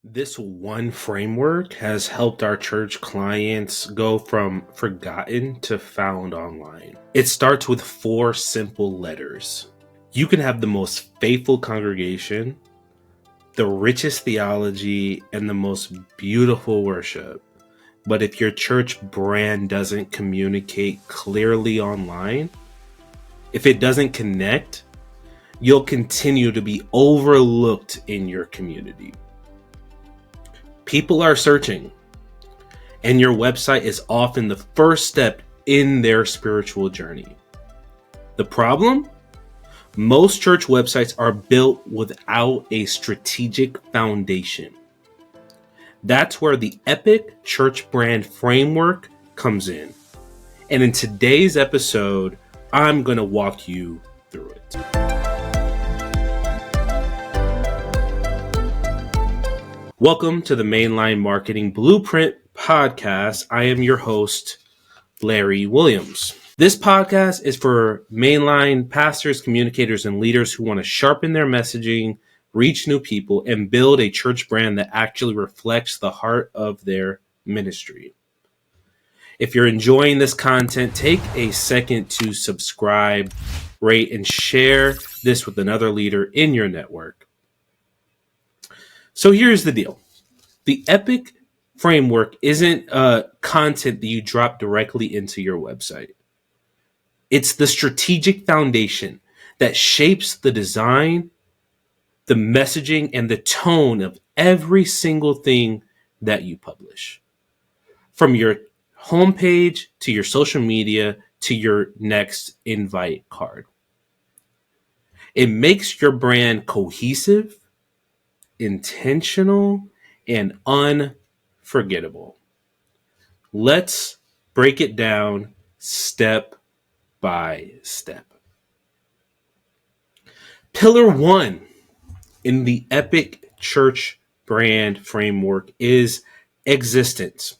This one framework has helped our church clients go from forgotten to found online. It starts with 4 simple letters. You can have the most faithful congregation, the richest theology, and the most beautiful worship. But if your church brand doesn't communicate clearly online, if it doesn't connect, you'll continue to be overlooked in your community. People are searching, and your website is often the first step in their spiritual journey. The problem? Most church websites are built without a strategic foundation. That's where the Epic Church Brand Framework comes in. And in today's episode, I'm going to walk you through it. Welcome to the Mainline Marketing Blueprint Podcast. I am your host, Larry Williams. This podcast is for mainline pastors, communicators, and leaders who want to sharpen their messaging, reach new people, and build a church brand that actually reflects the heart of their ministry. If you're enjoying this content, take a second to subscribe, rate, and share this with another leader in your network. So here's the deal. The Epic framework isn't content that you drop directly into your website. It's the strategic foundation that shapes the design, the messaging, and the tone of every single thing that you publish. From your homepage to your social media to your next invite card. It makes your brand cohesive, intentional, and unforgettable. Let's break it down step by step. Pillar 1 in the Epic Church Brand Framework is existence.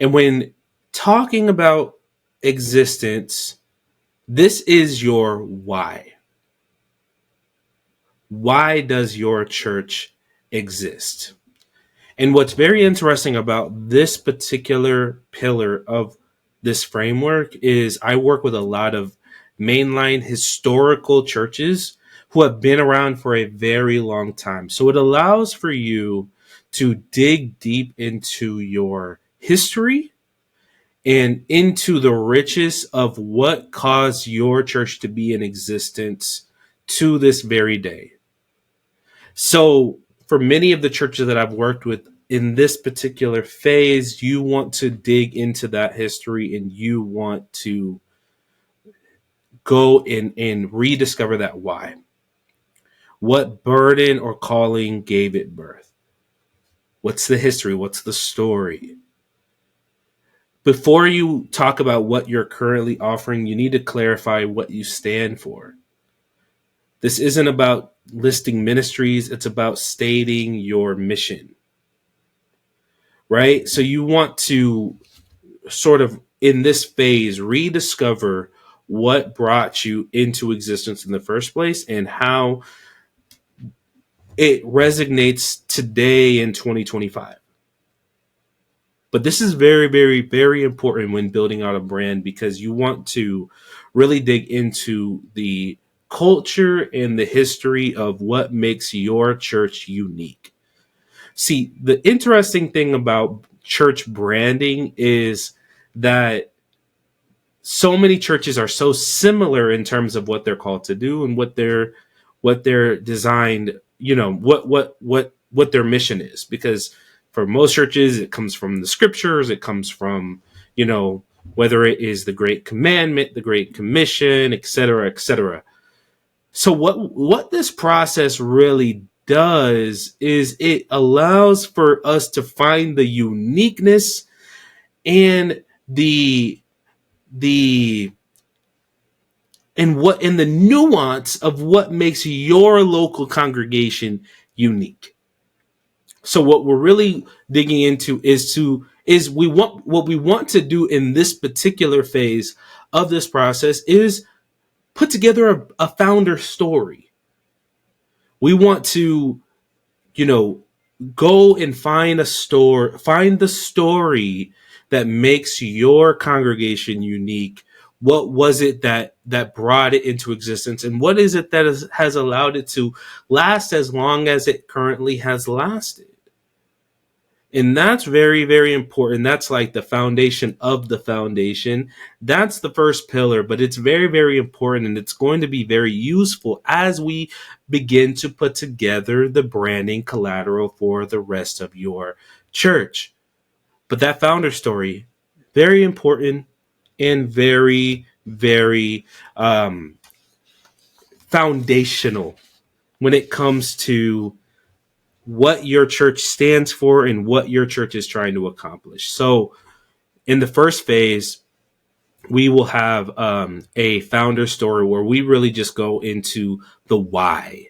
And when talking about existence, this is your why. Why does your church exist? And what's very interesting about this particular pillar of this framework is I work with a lot of mainline historical churches who have been around for a very long time. So it allows for you to dig deep into your history and into the riches of what caused your church to be in existence to this very day. So for many of the churches that I've worked with in this particular phase, you want to dig into that history and you want to go and rediscover that why. What burden or calling gave it birth? What's the history? What's the story? Before you talk about what you're currently offering, you need to clarify what you stand for. This isn't about listing ministries. It's about stating your mission, right? So you want to sort of, in this phase, rediscover what brought you into existence in the first place and how it resonates today in 2025. But this is very, very, very important when building out a brand because you want to really dig into the culture and the history of what makes your church unique. See, the interesting thing about church branding is that so many churches are so similar in terms of what they're called to do and what they're designed, what their mission is. Because for most churches, it comes from the scriptures, it comes from, whether it is the Great Commandment, the Great Commission, et cetera, et cetera. So what this process really does is it allows for us to find the uniqueness and the nuance of what makes your local congregation unique. So what we're really digging into is we want to do in this particular phase of this process is put together a founder story. We want to, Go and find the story that makes your congregation unique. What was it that brought it into existence, and what is it that has allowed it to last as long as it currently has lasted? And that's very, very important. That's like the foundation of the foundation. That's the first pillar, but it's very, very important. And it's going to be very useful as we begin to put together the branding collateral for the rest of your church. But that founder story, very important and very, very foundational when it comes to what your church stands for and what your church is trying to accomplish. So, in the first phase, we will have a founder story where we really just go into the why,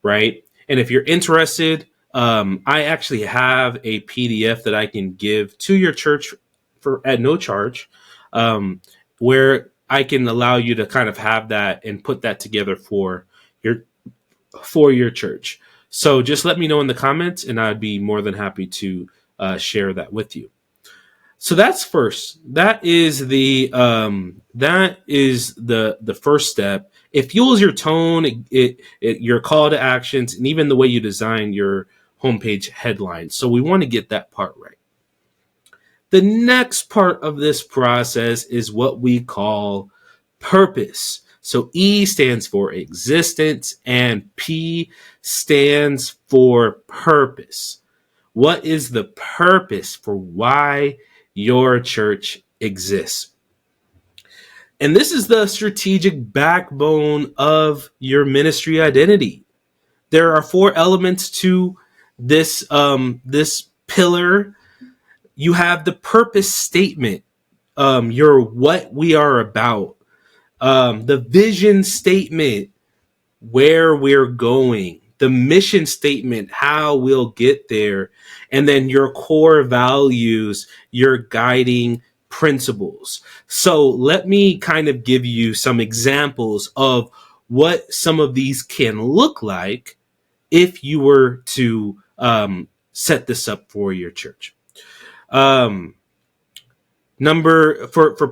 right? And if you're interested, I actually have a PDF that I can give to your church for at no charge, where I can allow you to kind of have that and put that together your for your church. So just let me know in the comments, and I'd be more than happy to share that with you. So that's first. That is the first step. It fuels your tone, your call to actions, and even the way you design your homepage headlines. So we want to get that part right. The next part of this process is what we call purpose. So E stands for existence and P stands for purpose. What is the purpose for why your church exists? And this is the strategic backbone of your ministry identity. There are 4 elements to this pillar. You have the purpose statement, your what we are about, the vision statement, where we're going, the mission statement, how we'll get there, and then your core values, your guiding principles. So let me kind of give you some examples of what some of these can look like if you were to set this up for your church. For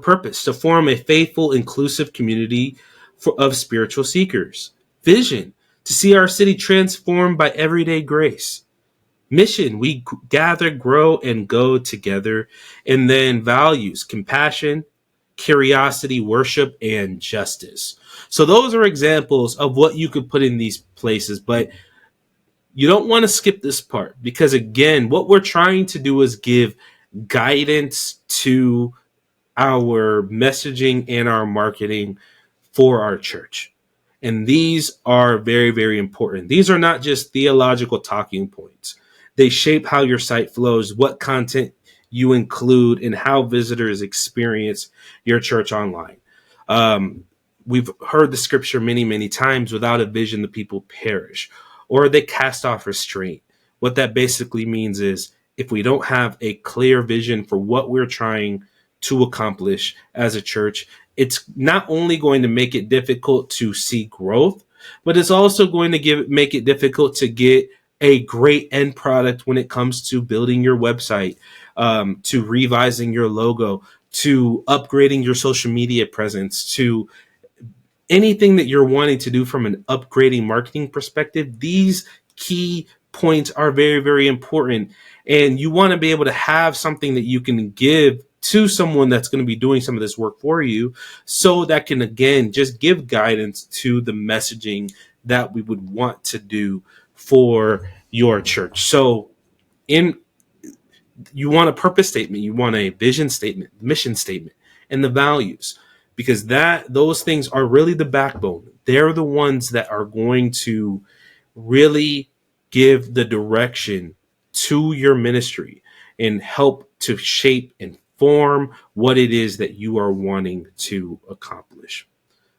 purpose, to form a faithful, inclusive community of spiritual seekers. Vision, to see our city transformed by everyday grace. Mission, we gather, grow, and go together. And then values, compassion, curiosity, worship, and justice. So those are examples of what you could put in these places, but you don't want to skip this part because, again, what we're trying to do is give guidance to our messaging and our marketing for our church. And these are very, very important. These are not just theological talking points. They shape how your site flows, what content you include, and how visitors experience your church online. We've heard the scripture many, many times, without a vision, the people perish, or they cast off restraint. What that basically means is if we don't have a clear vision for what we're trying to accomplish as a church, it's not only going to make it difficult to see growth, but it's also going to make it difficult to get a great end product when it comes to building your website, to revising your logo, to upgrading your social media presence, to anything that you're wanting to do from an upgrading marketing perspective. These key points are very, very important. And you want to be able to have something that you can give to someone that's going to be doing some of this work for you, so that can, again, just give guidance to the messaging that we would want to do for your church. So you want a purpose statement, you want a vision statement, mission statement, and the values, because those things are really the backbone. They're the ones that are going to really give the direction to your ministry and help to shape and form what it is that you are wanting to accomplish.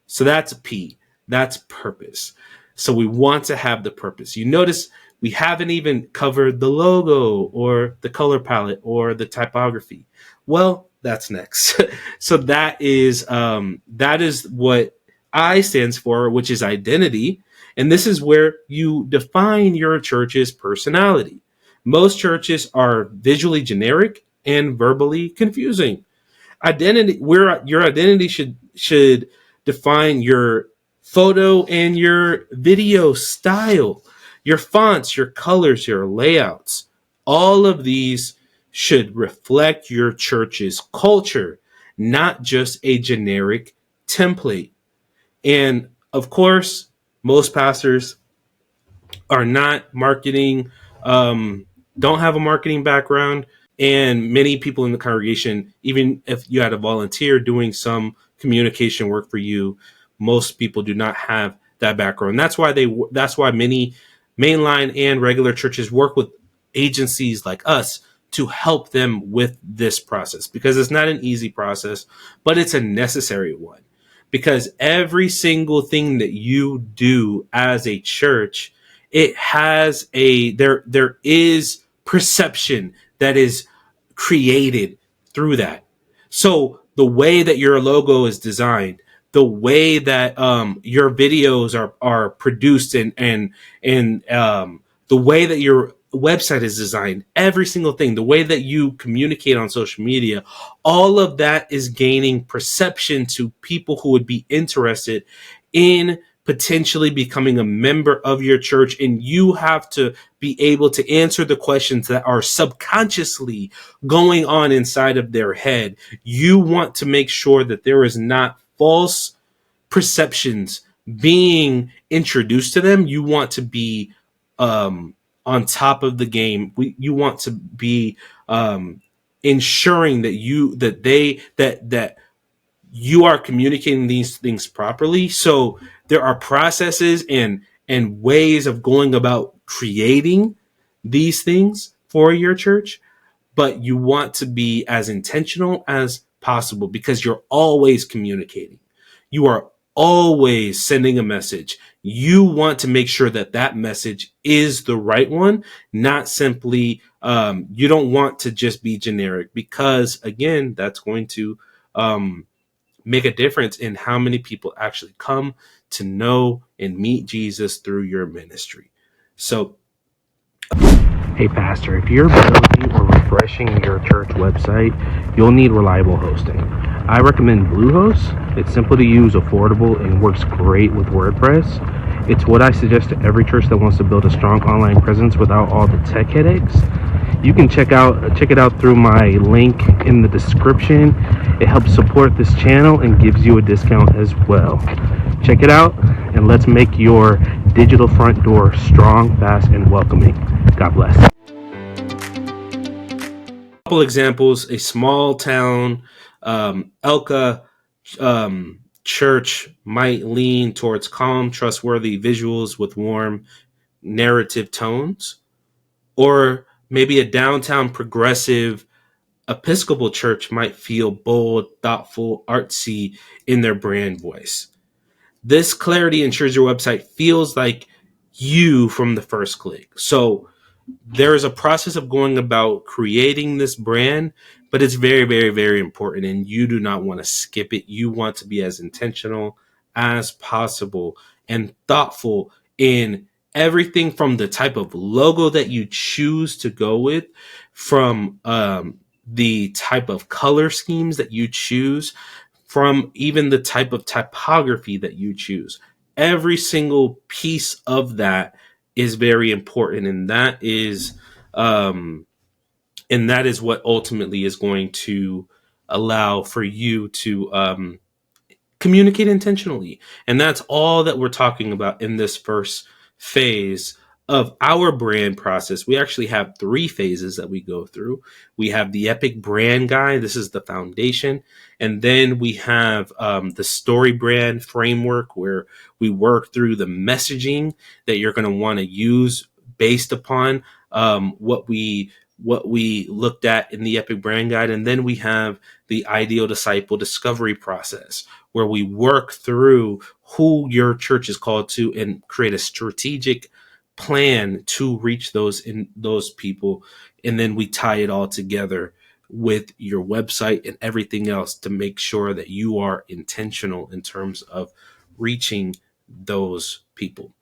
So that's P. That's purpose. So we want to have the purpose. You notice we haven't even covered the logo or the color palette or the typography. Well, that's next. So that is what I stands for, which is identity. And this is where you define your church's personality. Most churches are visually generic and verbally confusing. Identity, where your identity should define your photo and your video style, your fonts, your colors, your layouts. All of these should reflect your church's culture, not just a generic template. And of course, most pastors are not marketing, don't have a marketing background. And many people in the congregation, even if you had a volunteer doing some communication work for you, most people do not have that background. That's why many mainline and regular churches work with agencies like us to help them with this process, because it's not an easy process, but it's a necessary one. Because every single thing that you do as a church, it has there is perception that is created through that. So the way that your logo is designed, the way that your videos are produced, and the way that your website is designed, every single thing, the way that you communicate on social media, all of that is gaining perception to people who would be interested in potentially becoming a member of your church. And you have to be able to answer the questions that are subconsciously going on inside of their head. You want to make sure that there is not false perceptions being introduced to them. You want to be on top of the game. You want to be ensuring that you are communicating these things properly. So there are processes and ways of going about creating these things for your church, but you want to be as intentional as possible, because you're always communicating. You are always sending a message. You want to make sure that that message is the right one, not simply, you don't want to just be generic, because again, that's going to, make a difference in how many people actually come to know and meet Jesus through your ministry. So, hey, Pastor, if you're building or refreshing your church website, you'll need reliable hosting. I recommend Bluehost. It's simple to use, affordable, and works great with WordPress. It's what I suggest to every church that wants to build a strong online presence without all the tech headaches. You can check it out through my link in the description. It helps support this channel and gives you a discount as well. Check it out, and let's make your digital front door strong, fast, and welcoming. God bless. Couple examples: a small town Elka church might lean towards calm, trustworthy visuals with warm narrative tones, or maybe a downtown progressive Episcopal church might feel bold, thoughtful, artsy in their brand voice. This clarity ensures your website feels like you from the first click. So there is a process of going about creating this brand, but it's very, very, very important, and you do not want to skip it. You want to be as intentional as possible and thoughtful in everything, from the type of logo that you choose to go with, from the type of color schemes that you choose, from even the type of typography that you choose. Every single piece of that is very important, um, and that is what ultimately is going to allow for you to communicate intentionally. And that's all that we're talking about in this first phase of our brand process. We actually have 3 phases that we go through. We have the Epic Brand Guide. This is the foundation. And then we have the Story Brand Framework, where we work through the messaging that you're going to want to use based upon what we looked at in the Epic Brand Guide. And then we have the Ideal Disciple Discovery process, where we work through who your church is called to and create a strategic plan to reach those people. And then we tie it all together with your website and everything else to make sure that you are intentional in terms of reaching those people.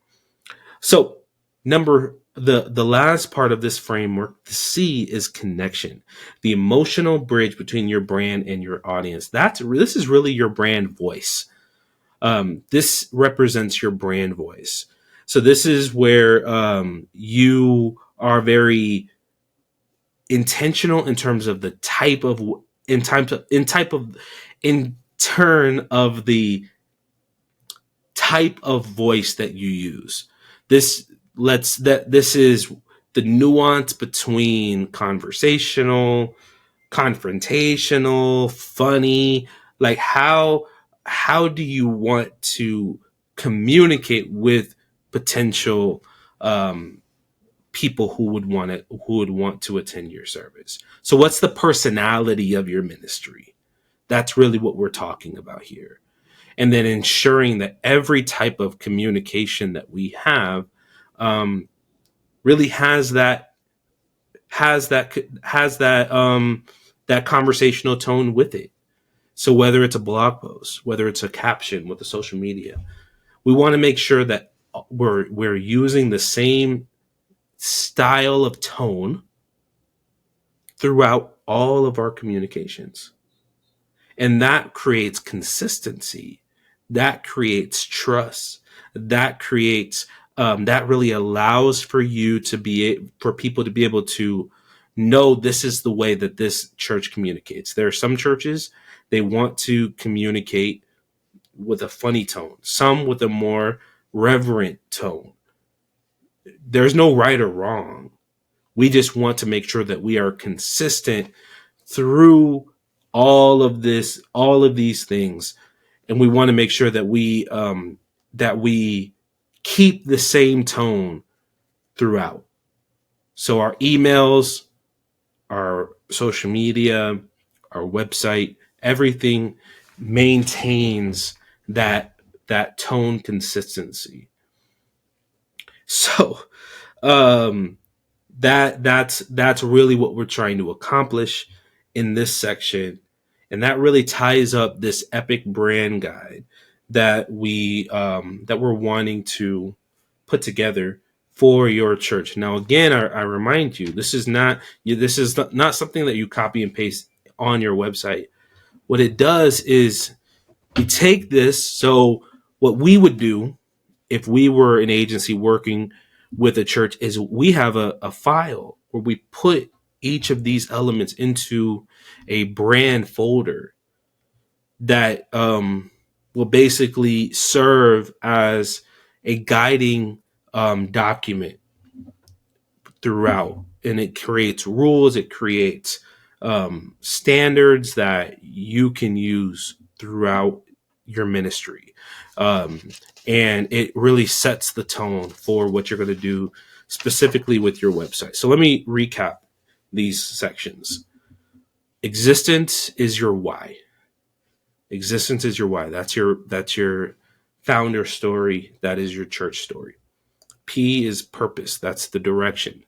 So number the last part of this framework, the C, is connection, the emotional bridge between your brand and your audience. This is really your brand voice. This represents your brand voice. So this is where you are very intentional in terms of the type of in turn of the type of voice that you use. This is the nuance between conversational, confrontational, funny. Like how do you want to communicate with potential people who would want to attend your service? So what's the personality of your ministry? That's really what we're talking about here. And then ensuring that every type of communication that we have really that conversational tone with it. So whether it's a blog post, whether it's a caption with the social media, we want to make sure that we're using the same style of tone throughout all of our communications. And that creates consistency. That creates trust. That creates that really allows for people to be able to know this is the way that this church communicates. There are some churches, they want to communicate with a funny tone, some with a more reverent tone. There's no right or wrong. We just want to make sure that we are consistent through all of these things, and we want to make sure that we keep the same tone throughout. So our emails, our social media, our website, everything maintains that tone consistency. So that's really what we're trying to accomplish in this section, and that really ties up this epic brand guide that we're wanting to put together for your church. Now, again, I remind you, this is not something that you copy and paste on your website. What it does is you take this. So what we would do if we were an agency working with a church is we have a file where we put each of these elements into a brand folder that will basically serve as a guiding document throughout. And it creates rules, it creates standards that you can use throughout your ministry. And it really sets the tone for what you're going to do specifically with your website. So let me recap these sections. Existence is your why. Existence is your why. That's your founder story. That is your church story. P is purpose. That's the direction.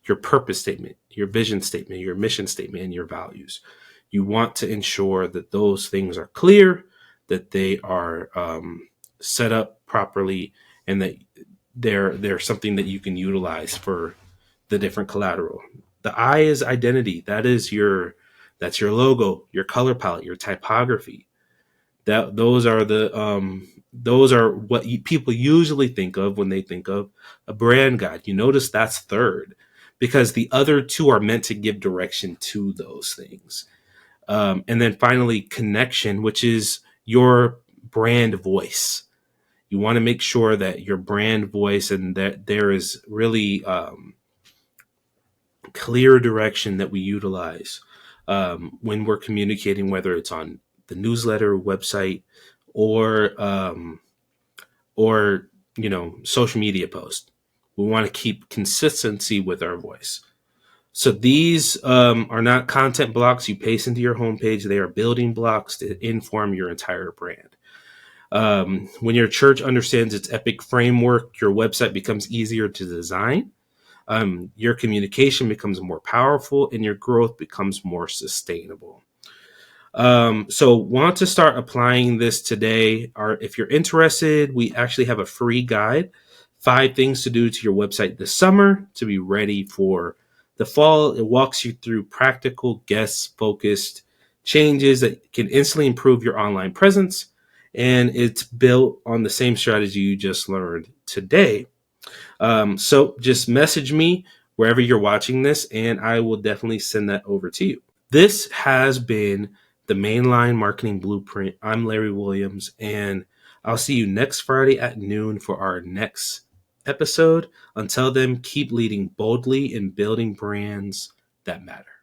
Your purpose statement, your vision statement, your mission statement, and your values. You want to ensure that those things are clear, that they are set up properly, and that they're something that you can utilize for the different collateral. The I is identity. That's your logo, your color palette, your typography. Those are what people usually think of when they think of a brand guide. You notice that's third because the other two are meant to give direction to those things. And then finally, connection, which is your brand voice. You want to make sure that your brand voice and that there is really clear direction that we utilize when we're communicating, whether it's on the newsletter, website, or social media post. We want to keep consistency with our voice. So these are not content blocks you paste into your homepage. They are building blocks to inform your entire brand. When your church understands its epic framework, your website becomes easier to design. Your communication becomes more powerful and your growth becomes more sustainable. So want to start applying this today. If you're interested, we actually have a free guide, 5 things to do to your website this summer to be ready for the fall. It walks you through practical, guest-focused changes that can instantly improve your online presence. And it's built on the same strategy you just learned today. So just message me wherever you're watching this, and I will definitely send that over to you. This has been the Mainline Marketing Blueprint. I'm Larry Williams, and I'll see you next Friday at noon for our next episode. Until then, keep leading boldly and building brands that matter.